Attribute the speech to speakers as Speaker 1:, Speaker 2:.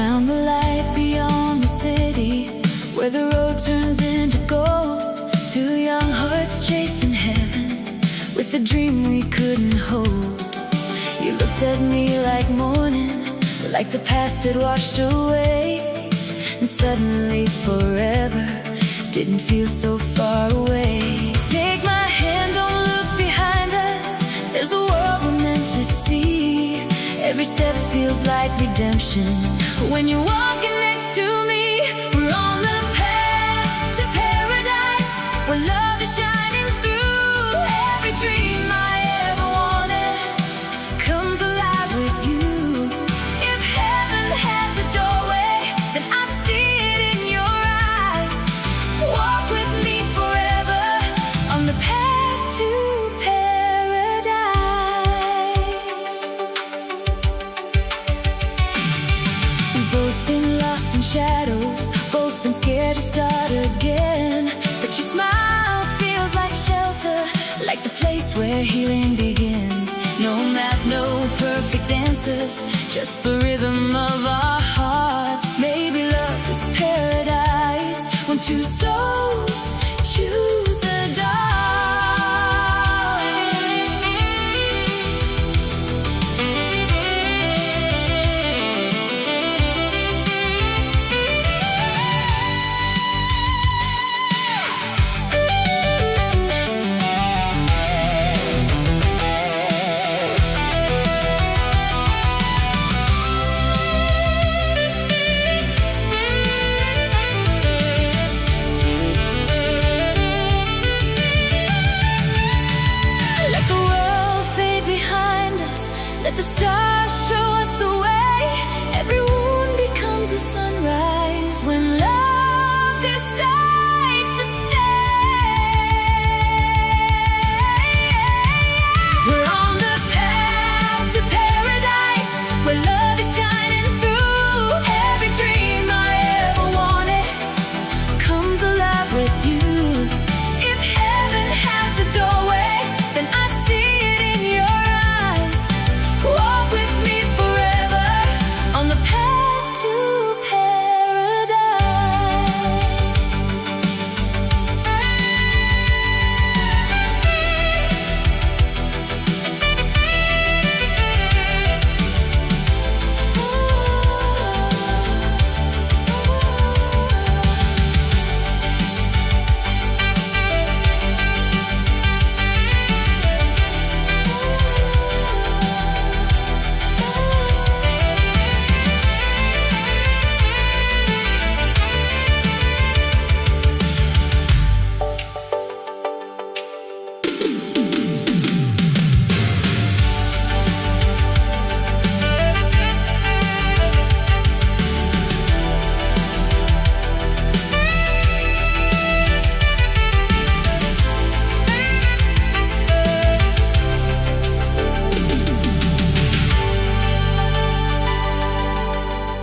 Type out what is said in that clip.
Speaker 1: found the light beyond the city, where the road turns into gold. Two young hearts chasing heaven with a dream we couldn't hold. You looked at me like morning, like the past had washed away, and suddenly forever didn't feel so far away. Take my hand, don't look behind us, there's a world we're meant to see. Every step feels like redemption when you're walking next to me. We're on the path to paradise, where love is shining through. Every dream I ever wanted comes alive with you. If heaven has a doorway, then I see it in your eyes. Walk with me forever on the path to paradise. We've both been lost in shadows, both been scared to start again. But your smile feels like shelter, like the place where healing begins. No map, no perfect answers, just the rhythm of our hearts.